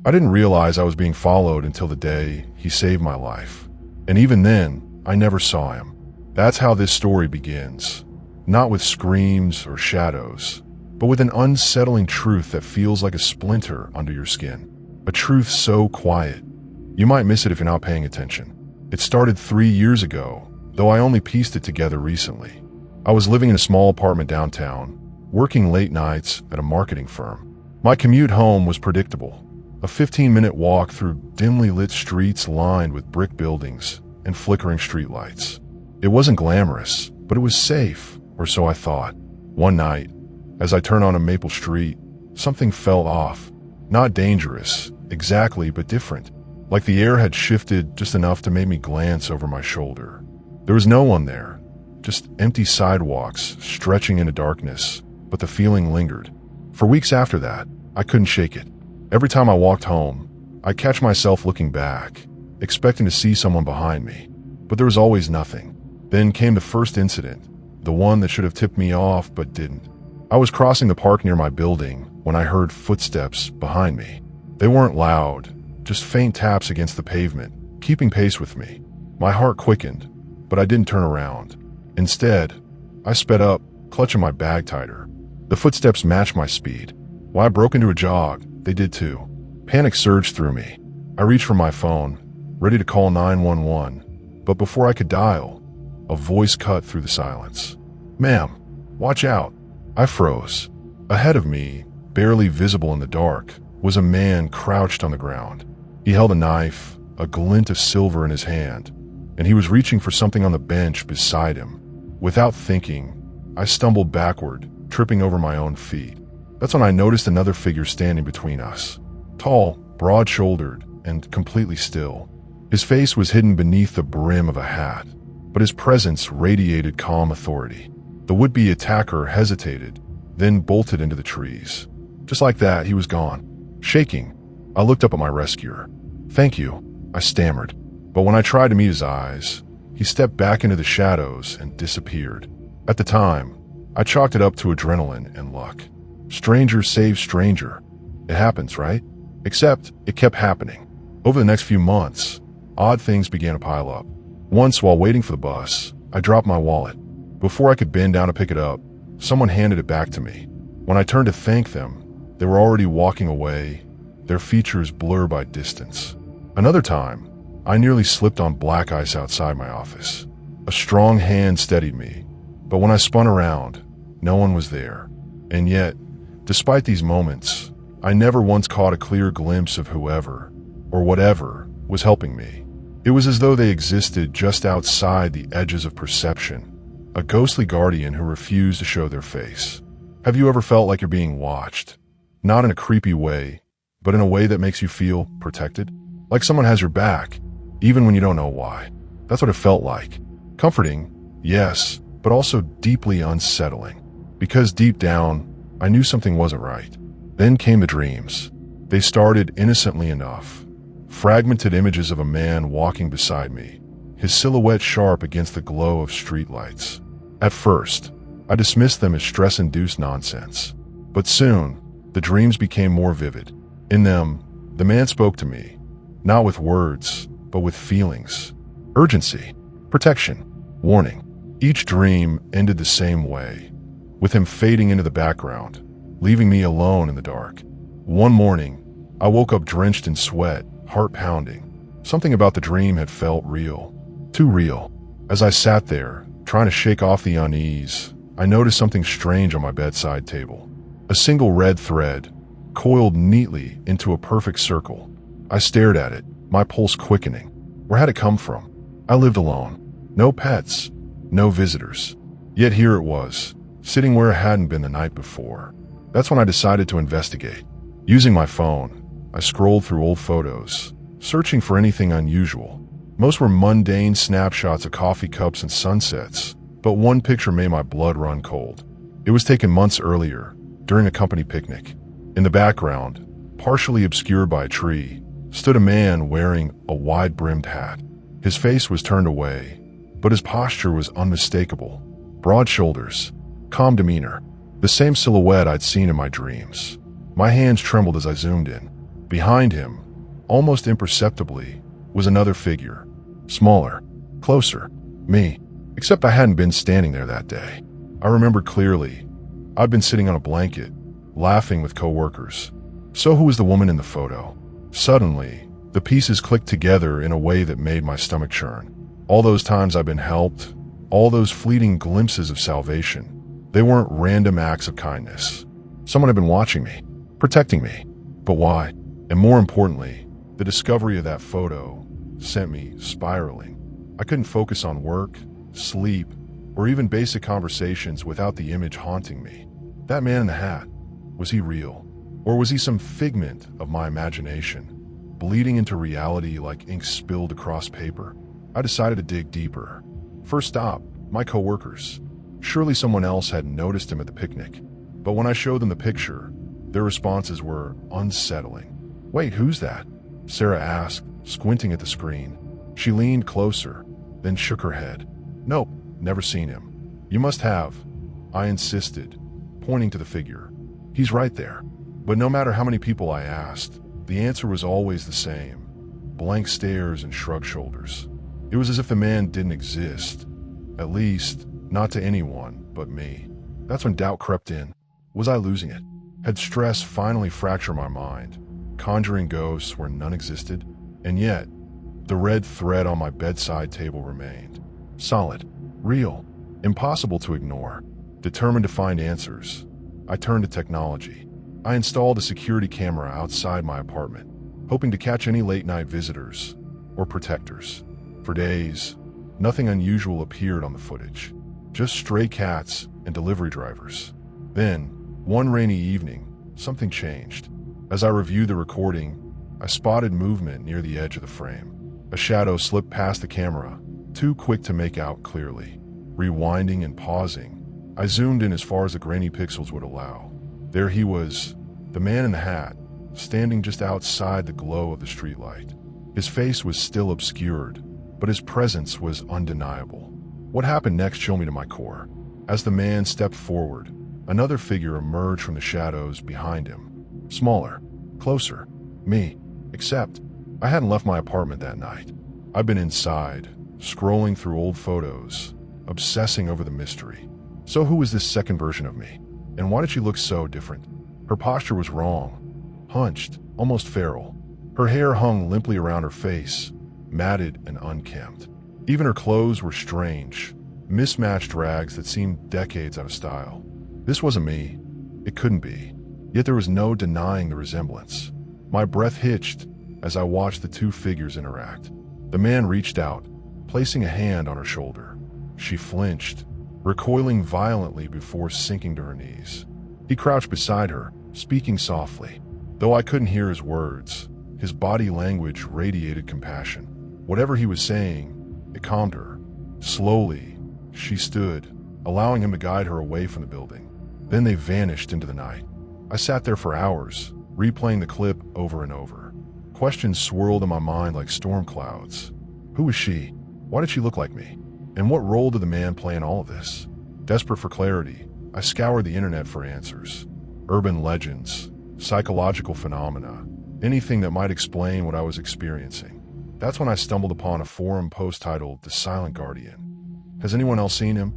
I didn't realize I was being followed until the day he saved my life. And even then, I never saw him. That's how this story begins. Not with screams or shadows, but with an unsettling truth that feels like a splinter under your skin. A truth so quiet, you might miss it if you're not paying attention. It started 3 years ago, though I only pieced it together recently. I was living in a small apartment downtown, working late nights at a marketing firm. My commute home was predictable. A 15-minute walk through dimly lit streets lined with brick buildings and flickering streetlights. It wasn't glamorous, but it was safe, or so I thought. One night, as I turned onto Maple Street, something felt off. Not dangerous, exactly, but different. Like the air had shifted just enough to make me glance over my shoulder. There was no one there, just empty sidewalks stretching into darkness, but the feeling lingered. For weeks after that, I couldn't shake it. Every time I walked home, I'd catch myself looking back, expecting to see someone behind me, but there was always nothing. Then came the first incident, the one that should have tipped me off but didn't. I was crossing the park near my building when I heard footsteps behind me. They weren't loud, just faint taps against the pavement, keeping pace with me. My heart quickened, but I didn't turn around. Instead, I sped up, clutching my bag tighter. The footsteps matched my speed. When I broke into a jog, they did too. Panic surged through me. I reached for my phone, ready to call 911, but before I could dial, a voice cut through the silence. "Ma'am, watch out." I froze. Ahead of me, barely visible in the dark, was a man crouched on the ground. He held a knife, a glint of silver in his hand, and he was reaching for something on the bench beside him. Without thinking, I stumbled backward, tripping over my own feet. That's when I noticed another figure standing between us. Tall, broad-shouldered, and completely still. His face was hidden beneath the brim of a hat, but his presence radiated calm authority. The would-be attacker hesitated, then bolted into the trees. Just like that, he was gone. Shaking, I looked up at my rescuer. "Thank you," I stammered. But when I tried to meet his eyes, he stepped back into the shadows and disappeared. At the time, I chalked it up to adrenaline and luck. Stranger saves stranger. It happens, right? Except it kept happening. Over the next few months, odd things began to pile up. Once, while waiting for the bus, I dropped my wallet. Before I could bend down to pick it up, someone handed it back to me. When I turned to thank them, they were already walking away, their features blurred by distance. Another time, I nearly slipped on black ice outside my office. A strong hand steadied me, but when I spun around, no one was there. And yet, despite these moments, I never once caught a clear glimpse of whoever, or whatever, was helping me. It was as though they existed just outside the edges of perception, a ghostly guardian who refused to show their face. Have you ever felt like you're being watched? Not in a creepy way, but in a way that makes you feel protected? Like someone has your back, even when you don't know why. That's what it felt like. Comforting, yes, but also deeply unsettling. Because deep down, I knew something wasn't right. Then came the dreams. They started innocently enough. Fragmented images of a man walking beside me, his silhouette sharp against the glow of streetlights. At first, I dismissed them as stress-induced nonsense. But soon, the dreams became more vivid. In them, the man spoke to me, not with words, but with feelings. Urgency, protection, warning. Each dream ended the same way, with him fading into the background, leaving me alone in the dark. One morning, I woke up drenched in sweat, heart pounding. Something about the dream had felt real. Too real. As I sat there, trying to shake off the unease, I noticed something strange on my bedside table. A single red thread, coiled neatly into a perfect circle. I stared at it, my pulse quickening. Where had it come from? I lived alone. No pets, no visitors. Yet here it was, sitting where it hadn't been the night before. That's when I decided to investigate. Using my phone, I scrolled through old photos, searching for anything unusual. Most were mundane snapshots of coffee cups and sunsets, but one picture made my blood run cold. It was taken months earlier, during a company picnic. In the background, partially obscured by a tree, stood a man wearing a wide-brimmed hat. His face was turned away, but his posture was unmistakable. Broad shoulders, calm demeanor, the same silhouette I'd seen in my dreams. My hands trembled as I zoomed in. Behind him, almost imperceptibly, was another figure. Smaller, closer, me. Except I hadn't been standing there that day. I remembered clearly. I'd been sitting on a blanket, laughing with coworkers. So who was the woman in the photo? Suddenly, the pieces clicked together in a way that made my stomach churn. All those times I've been helped, all those fleeting glimpses of salvation, they weren't random acts of kindness. Someone had been watching me, protecting me. But why? And more importantly, the discovery of that photo sent me spiraling. I couldn't focus on work, sleep, or even basic conversations without the image haunting me. That man in the hat, was he real? Or was he some figment of my imagination, bleeding into reality like ink spilled across paper? I decided to dig deeper. First stop, my coworkers. Surely someone else had noticed him at the picnic. But when I showed them the picture, their responses were unsettling. "Wait, who's that?" Sarah asked, squinting at the screen. She leaned closer, then shook her head. "Nope, never seen him." "You must have," I insisted, pointing to the figure. "He's right there." But no matter how many people I asked, the answer was always the same. Blank stares and shrugged shoulders. It was as if the man didn't exist. At least, not to anyone but me. That's when doubt crept in. Was I losing it? Had stress finally fractured my mind, conjuring ghosts where none existed? And yet, the red thread on my bedside table remained. Solid, real, impossible to ignore. Determined to find answers, I turned to technology. I installed a security camera outside my apartment, hoping to catch any late-night visitors or protectors. For days, nothing unusual appeared on the footage, just stray cats and delivery drivers. Then, one rainy evening, something changed. As I reviewed the recording, I spotted movement near the edge of the frame. A shadow slipped past the camera, too quick to make out clearly. Rewinding and pausing, I zoomed in as far as the grainy pixels would allow. There he was, the man in the hat, standing just outside the glow of the streetlight. His face was still obscured, but his presence was undeniable. What happened next chilled me to my core. As the man stepped forward, another figure emerged from the shadows behind him. Smaller, closer, me. Except, I hadn't left my apartment that night. I'd been inside, scrolling through old photos, obsessing over the mystery. So who was this second version of me? And why did she look so different? Her posture was wrong, hunched, almost feral. Her hair hung limply around her face, matted and unkempt. Even her clothes were strange, mismatched rags that seemed decades out of style. This wasn't me. It couldn't be. Yet there was no denying the resemblance. My breath hitched as I watched the two figures interact. The man reached out, placing a hand on her shoulder. She flinched, recoiling violently before sinking to her knees. He crouched beside her, speaking softly. Though I couldn't hear his words, his body language radiated compassion. Whatever he was saying, it calmed her. Slowly, she stood, allowing him to guide her away from the building. Then they vanished into the night. I sat there for hours, replaying the clip over and over. Questions swirled in my mind like storm clouds. Who was she? Why did she look like me? And what role did the man play in all of this? Desperate for clarity, I scoured the internet for answers. Urban legends, psychological phenomena, anything that might explain what I was experiencing. That's when I stumbled upon a forum post titled "The Silent Guardian." Has anyone else seen him?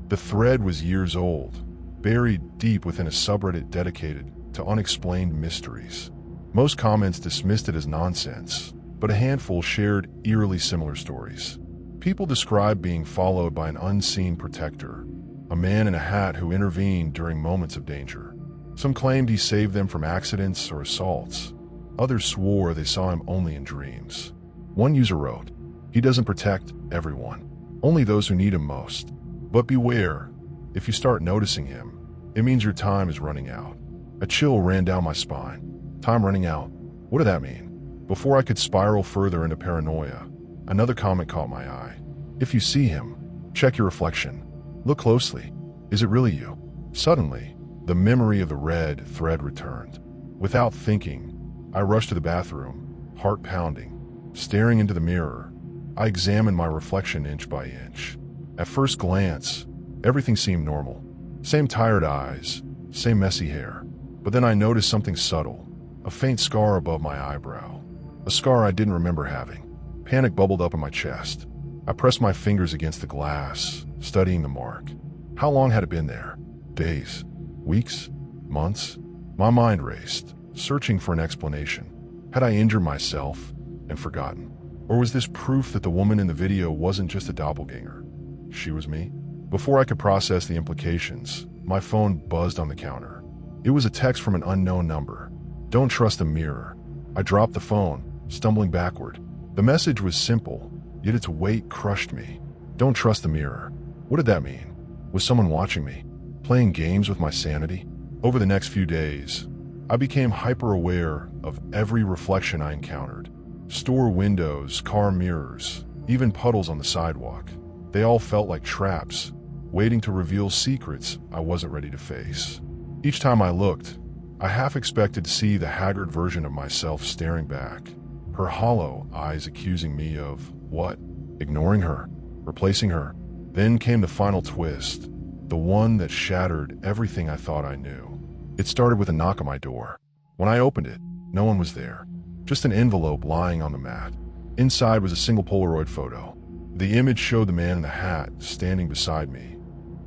The thread was years old, buried deep within a subreddit dedicated to unexplained mysteries. Most comments dismissed it as nonsense, but a handful shared eerily similar stories. People described being followed by an unseen protector, a man in a hat who intervened during moments of danger. Some claimed he saved them from accidents or assaults. Others swore they saw him only in dreams. One user wrote, "He doesn't protect everyone, only those who need him most. But beware, if you start noticing him, it means your time is running out." A chill ran down my spine. Time running out? What did that mean? Before I could spiral further into paranoia, another comment caught my eye. "If you see him, check your reflection. Look closely. Is it really you?" Suddenly, the memory of the red thread returned. Without thinking, I rushed to the bathroom, heart pounding. Staring into the mirror, I examined my reflection inch by inch. At first glance, everything seemed normal. Same tired eyes, same messy hair. But then I noticed something subtle. a faint scar above my eyebrow, a scar I didn't remember having. Panic bubbled up in my chest. I pressed my fingers against the glass, studying the mark. How long had it been there? Days? Weeks? Months? My mind raced, searching for an explanation. Had I injured myself and forgotten? Or was this proof that the woman in the video wasn't just a doppelganger? She was me? Before I could process the implications, my phone buzzed on the counter. It was a text from an unknown number. Don't trust the mirror. I dropped the phone, stumbling backward. The message was simple, yet its weight crushed me. Don't trust the mirror. What did that mean? Was someone watching me? Playing games with my sanity? Over the next few days, I became hyper-aware of every reflection I encountered. Store windows, car mirrors, even puddles on the sidewalk. They all felt like traps, waiting to reveal secrets I wasn't ready to face. Each time I looked, I half expected to see the haggard version of myself staring back, her hollow eyes accusing me of what? Ignoring her, replacing her. Then came the final twist, the one that shattered everything I thought I knew. It started with a knock on my door. When I opened it, no one was there. Just an envelope lying on the mat. Inside was a single Polaroid photo. The image showed the man in the hat standing beside me,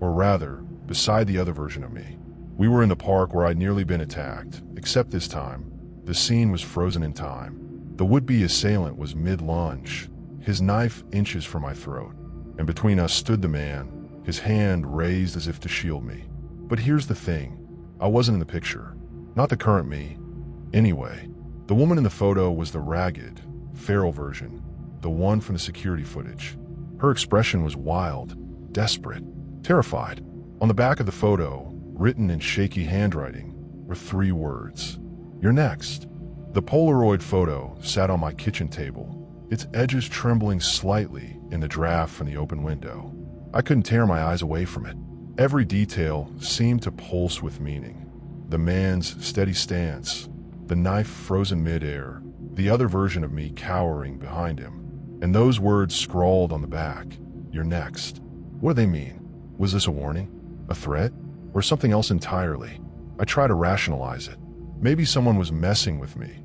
or rather, beside the other version of me. We were in the park where I'd nearly been attacked, except this time, the scene was frozen in time. The would-be assailant was mid-lunge, his knife inches from my throat, and between us stood the man, his hand raised as if to shield me. But here's the thing, I wasn't in the picture, not the current me. Anyway, the woman in the photo was the ragged, feral version, the one from the security footage. Her expression was wild, desperate, terrified. On the back of the photo, written in shaky handwriting, were 3 words. "You're next." The Polaroid photo sat on my kitchen table, its edges trembling slightly in the draft from the open window. I couldn't tear my eyes away from it. Every detail seemed to pulse with meaning. The man's steady stance, the knife frozen midair, the other version of me cowering behind him, and those words scrawled on the back, "You're next." What do they mean? Was this a warning? A threat? Or something else entirely? I tried to rationalize it. Maybe someone was messing with me.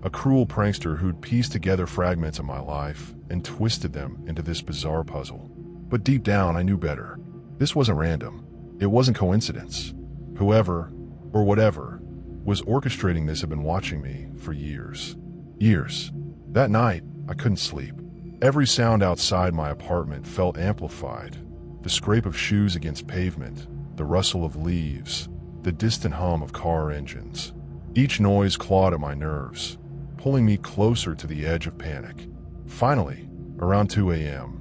A cruel prankster who'd pieced together fragments of my life and twisted them into this bizarre puzzle. But deep down, I knew better. This wasn't random. It wasn't coincidence. Whoever, or whatever, was orchestrating this had been watching me for years. Years. That night, I couldn't sleep. Every sound outside my apartment felt amplified. The scrape of shoes against pavement, the rustle of leaves, the distant hum of car engines. Each noise clawed at my nerves, pulling me closer to the edge of panic. Finally, around 2 a.m.,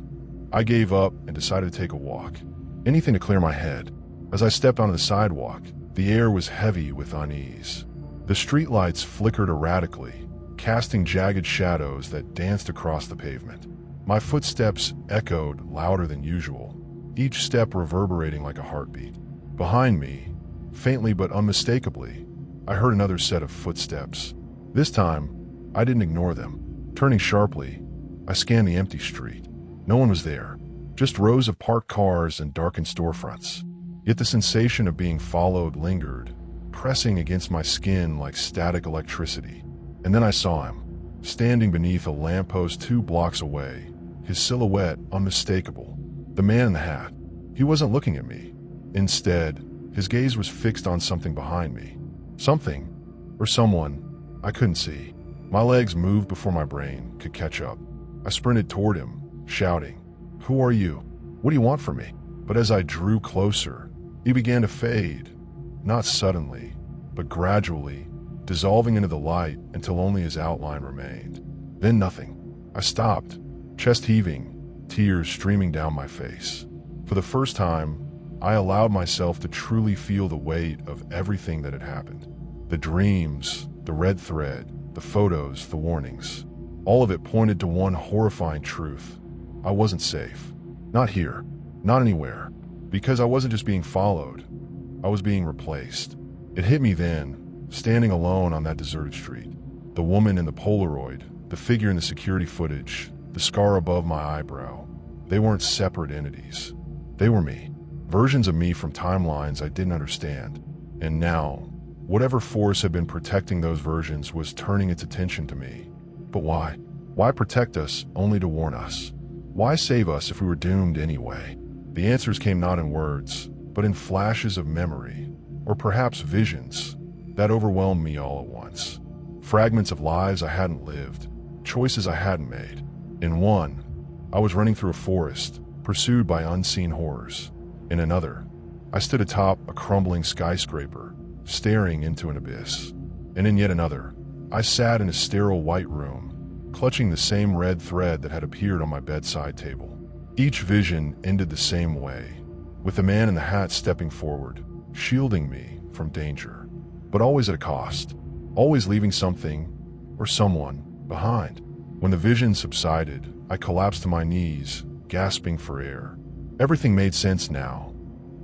I gave up and decided to take a walk. Anything to clear my head. As I stepped onto the sidewalk, the air was heavy with unease. The streetlights flickered erratically, casting jagged shadows that danced across the pavement. My footsteps echoed louder than usual, each step reverberating like a heartbeat. Behind me, faintly but unmistakably, I heard another set of footsteps. This time, I didn't ignore them. Turning sharply, I scanned the empty street. No one was there, just rows of parked cars and darkened storefronts. Yet the sensation of being followed lingered, pressing against my skin like static electricity. And then I saw him, standing beneath a lamppost 2 blocks away, his silhouette unmistakable. The man in the hat. He wasn't looking at me. Instead, his gaze was fixed on something behind me. Something, or someone, I couldn't see. My legs moved before my brain could catch up. I sprinted toward him, shouting, "Who are you? What do you want from me?" But as I drew closer, he began to fade, not suddenly, but gradually, dissolving into the light until only his outline remained. Then nothing. I stopped, chest heaving, tears streaming down my face. For the first time, I allowed myself to truly feel the weight of everything that had happened. The dreams, the red thread, the photos, the warnings. All of it pointed to one horrifying truth. I wasn't safe. Not here. Not anywhere. Because I wasn't just being followed. I was being replaced. It hit me then, standing alone on that deserted street. The woman in the Polaroid, the figure in the security footage, the scar above my eyebrow. They weren't separate entities. They were me. Versions of me from timelines I didn't understand. And now, Whatever force had been protecting those versions was turning its attention to me. But why? Why protect us only to warn us? Why save us if we were doomed anyway? The answers came not in words, but in flashes of memory, or perhaps visions, that overwhelmed me all at once. Fragments of lives I hadn't lived, choices I hadn't made. In one, I was running through a forest, pursued by unseen horrors. In another, I stood atop a crumbling skyscraper, staring into an abyss. And in yet another, I sat in a sterile white room, clutching the same red thread that had appeared on my bedside table. Each vision ended the same way, with the man in the hat stepping forward, shielding me from danger, but always at a cost, always leaving something or someone behind. When the vision subsided, I collapsed to my knees, gasping for air. Everything made sense now,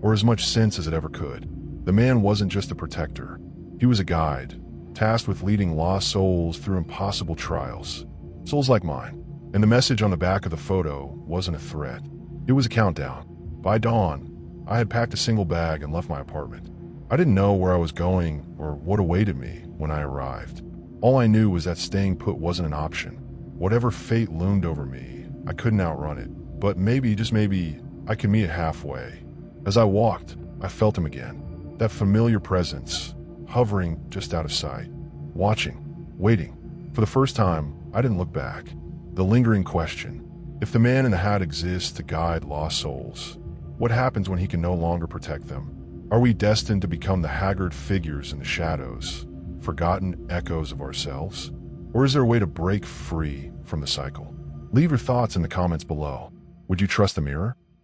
or as much sense as it ever could. The man wasn't just a protector. He was a guide, tasked with leading lost souls through impossible trials. Souls like mine. And the message on the back of the photo wasn't a threat. It was a countdown. By dawn, I had packed a single bag and left my apartment. I didn't know where I was going or what awaited me when I arrived. All I knew was that staying put wasn't an option. Whatever fate loomed over me, I couldn't outrun it. But maybe, just maybe, I could meet it halfway. As I walked, I felt him again. That familiar presence, hovering just out of sight. Watching, waiting. For the first time, I didn't look back. The lingering question, if the man in the hat exists to guide lost souls, what happens when he can no longer protect them? Are we destined to become the haggard figures in the shadows, forgotten echoes of ourselves? Or is there a way to break free from the cycle? Leave your thoughts in the comments below. Would you trust the mirror?